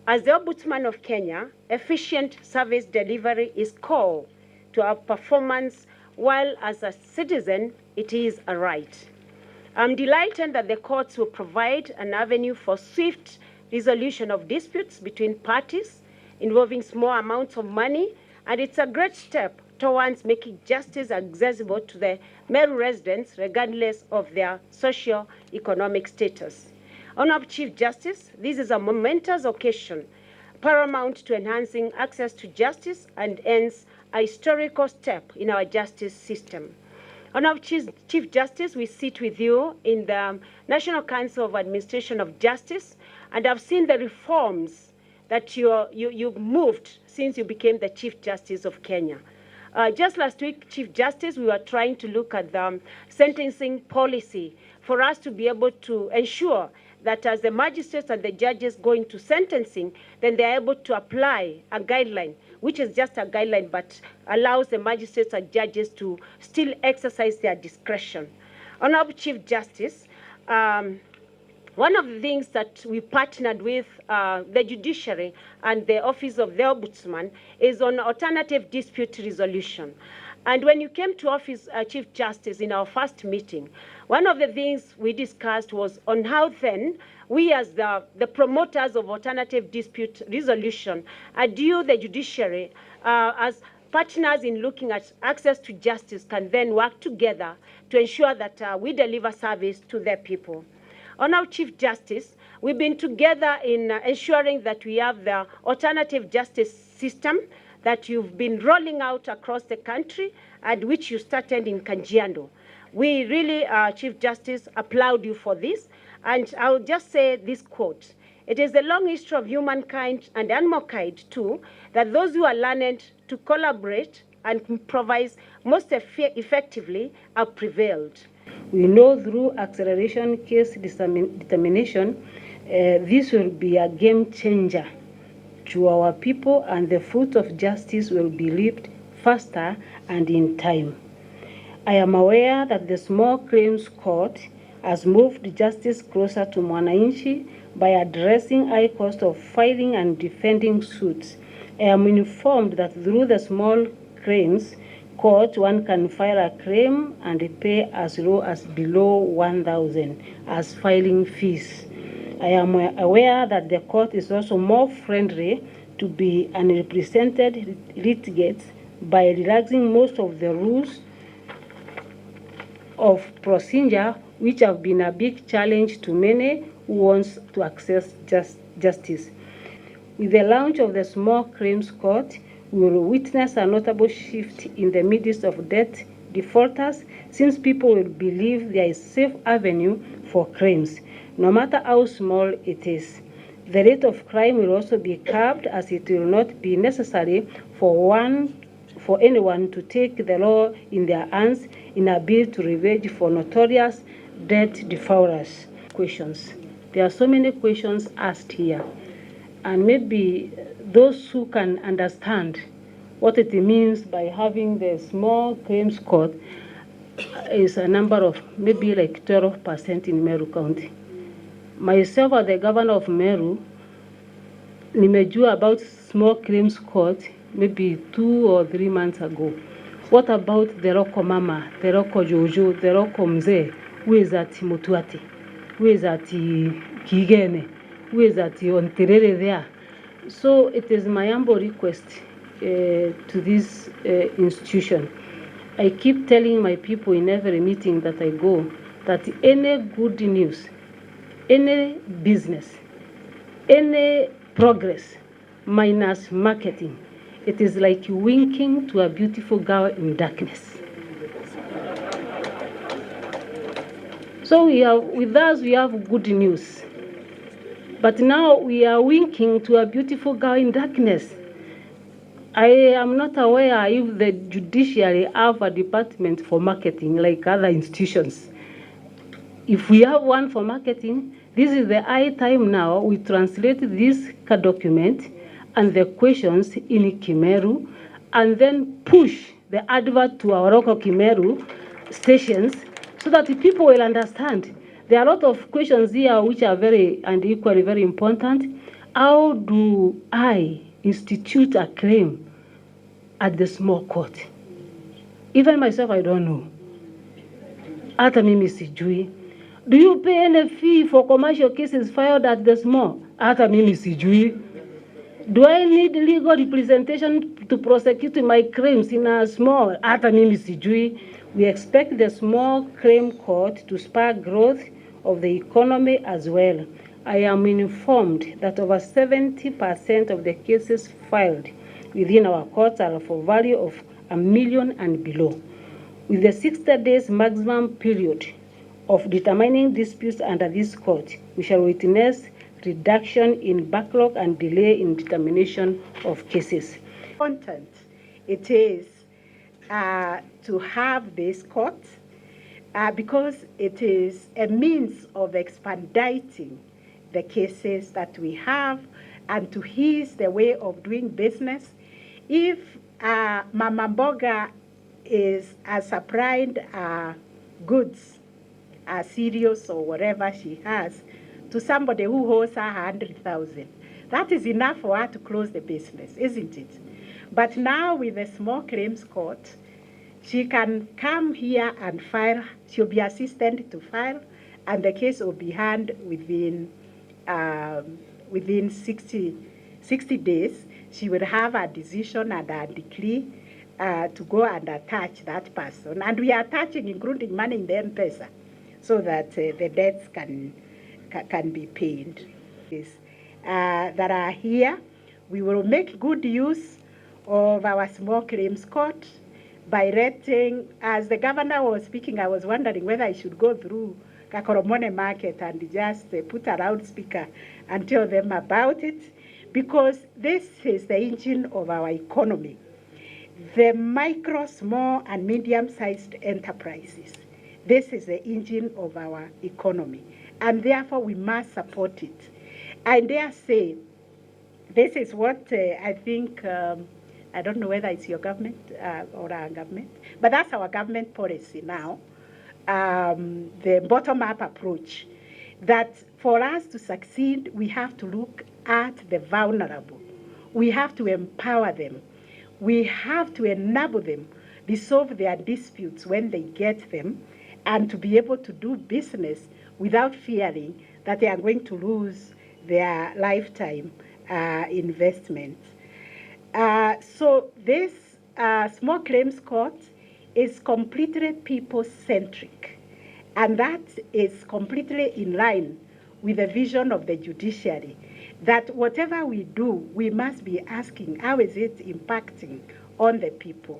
As the Ombudsman of Kenya, efficient service delivery is core to our performance, while as a citizen, it is a right. I'm delighted that the courts will provide an avenue for swift resolution of disputes between parties involving small amounts of money, and it's a great step towards making justice accessible to the Meru residents regardless of their socio-economic status. Honorable Chief Justice, this is a momentous occasion paramount to enhancing access to justice and hence a historical step in our justice system. Honorable Chief Justice, we sit with you in the National Council of Administration of Justice, and I've seen the reforms that you've moved since you became the Chief Justice of Kenya. Just last week, Chief Justice, we were trying to look at the sentencing policy for us to be able to ensure that as the magistrates and the judges go into sentencing, then they're able to apply a guideline, which is just a guideline, but allows the magistrates and judges to still exercise their discretion. Honorable Chief Justice, one of the things that we partnered with the judiciary and the Office of the Ombudsman is on alternative dispute resolution. And when you came to office, Chief Justice, in our first meeting, one of the things we discussed was on how then we as the promoters of alternative dispute resolution adhere the judiciary as partners in looking at access to justice can then work together to ensure that we deliver service to their people. Honorable Chief Justice, we've been together in ensuring that we have the alternative justice system that you've been rolling out across the country and which you started in Kajiado. We really, Chief Justice, applaud you for this. And I'll just say this quote: "It is the long history of humankind and animalkind too, that those who are learned to collaborate and improvise most effectively have prevailed." We know through acceleration case determination, this will be a game changer to our people, and the fruit of justice will be reaped faster and in time. I am aware that the Small Claims Court has moved justice closer to mwananchi by addressing high cost of filing and defending suits. I am informed that through the Small Claims Court, one can file a claim and pay as low as below 1,000 as filing fees. I am aware that the court is also more friendly to be unrepresented litigants by relaxing most of the rules of procedure, which have been a big challenge to many who want to access justice. With the launch of the Small Claims Court, we will witness a notable shift in the midst of debt defaulters, since people will believe there is a safe avenue for claims, no matter how small it is. The rate of crime will also be curbed, as it will not be necessary for anyone to take the law in their hands in a bid to revenge for notorious debt defaulters. Questions. There are so many questions asked here, and maybe those who can understand what it means by having the Small Claims Court is a number of maybe like 12% in Meru County. Myself, as the governor of Meru, nimejua about Small Claims Court maybe 2 or 3 months ago. What about the local mama, the local Jojo, the local mzee, who is at Mutuati, who is at Kigene, who is at Onterere there? So it is my humble request to this institution. I keep telling my people in every meeting that I go that any good news, any business, any progress minus marketing, it is like winking to a beautiful girl in darkness. So with us we have good news, but now we are winking to a beautiful girl in darkness. I am not aware if the judiciary have a department for marketing like other institutions. If we have one for marketing, this is the high time now we translate this document and the questions in Kimeru, and then push the advert to our local Kimeru stations so that the people will understand. There are a lot of questions here which are very and equally very important, how do I institute a claim at the small court? Even myself, I don't know. Hata mimi sijui. Do you pay any fee for commercial cases filed at the small? Hata mimi sijui. Do I need legal representation to prosecute my claims in a small? Hata mimi sijui. We expect the small claim court to spur growth of the economy as well. I am informed that over 70% of the cases filed within our courts are for value of $1 million and below. With the 60 days maximum period of determining disputes under this court, we shall witness reduction in backlog and delay in determination of cases. Important it is to have this court because it is a means of expediting the cases that we have and to ease the way of doing business. If Mama Mboga is supplied goods, cereals or whatever she has, to somebody who owes her 100,000, that is enough for her to close the business, isn't it? But now with the small claims court, she can come here and file. She'll be assisted to file, and the case will be handled within 60 days. She will have a decision and a decree to go and attach that person. And we are attaching, including money in the M-Pesa, so that the debts can be paid. That are here, we will make good use of our small claims court by rating. As the governor was speaking, I was wondering whether I should go through Kakoromone Market and just put a loudspeaker and tell them about it, because this is the engine of our economy. The micro, small, and medium-sized enterprises, this is the engine of our economy, and therefore we must support it. I dare say, this is what I think, I don't know whether it's your government or our government, but that's our government policy now, the bottom-up approach, that for us to succeed, we have to look at the vulnerable. We have to empower them. We have to enable them resolve their disputes when they get them, and to be able to do business without fearing that they are going to lose their lifetime investment. So this small claims court is completely people-centric, and that is completely in line with the vision of the judiciary, that whatever we do, we must be asking, how is it impacting on the people?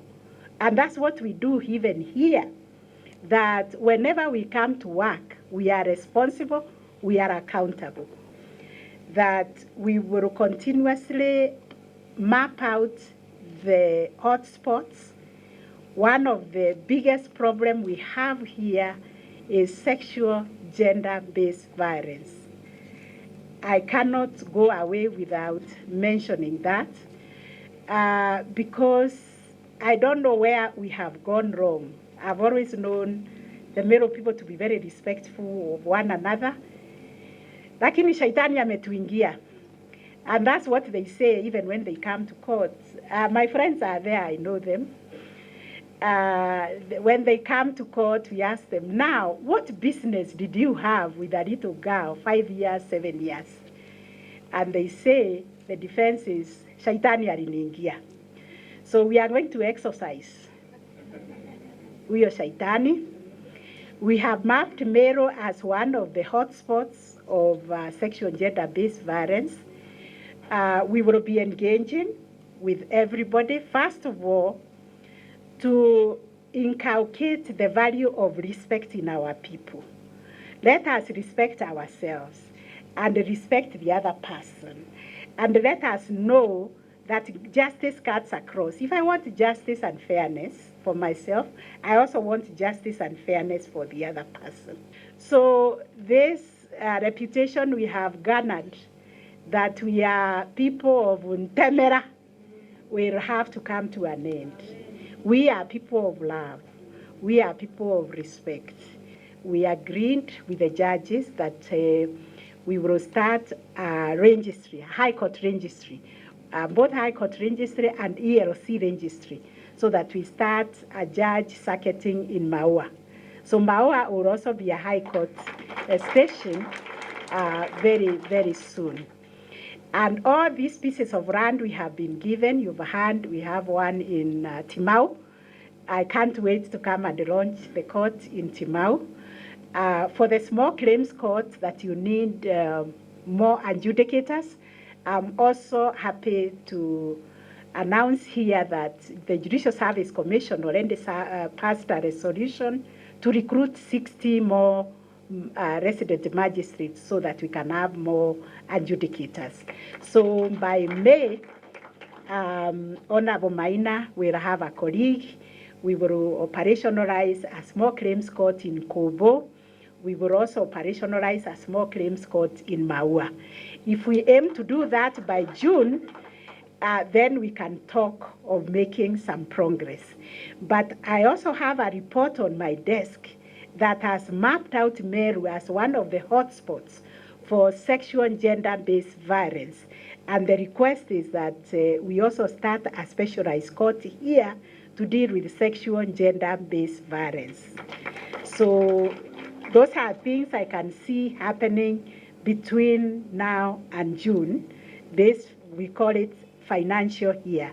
And that's what we do even here, that whenever we come to work, we are responsible, we are accountable, that we will continuously map out the hotspots. One of the biggest problems we have here is sexual gender-based violence. I cannot go away without mentioning that because I don't know where we have gone wrong. I've always known the Meru people to be very respectful of one another. Lakini shaitani ametuingia. And that's what they say even when they come to court. My friends are there, I know them. When they come to court, we ask them, now, what business did you have with a little girl, 5 years, 7 years? And they say, the defense is, shaitani aliniingia. So we are going to exercise huyo shaitani. We have mapped Meru as one of the hotspots of sexual and gender-based violence. We will be engaging with everybody, first of all, to inculcate the value of respect in our people. Let us respect ourselves and respect the other person. And let us know that justice cuts across. If I want justice and fairness for myself, I also want justice and fairness for the other person. So this reputation we have garnered, that we are people of Ntemera, will have to come to an end. We are people of love. We are people of respect. We agreed with the judges that we will start a registry, a High Court registry, both High Court registry and ELC registry, so that we start a judge circuiting in Maua. So Maua will also be a High Court station very, very soon. And all these pieces of land we have been given, you've heard we have one in Timau. I can't wait to come and launch the court in Timau. For the small claims courts that you need more adjudicators, I'm also happy to announce here that the Judicial Service Commission already passed a resolution to recruit 60 more resident magistrates so that we can have more adjudicators. So by May, Honorable Maina will have a colleague. We will operationalize a small claims court in Kobo. We will also operationalize a small claims court in Maua. If we aim to do that by June, then we can talk of making some progress. But I also have a report on my desk that has mapped out Meru as one of the hotspots for sexual and gender-based violence. And the request is that we also start a specialized court here to deal with sexual and gender-based violence. So those are things I can see happening between now and June. This, we call it financial year.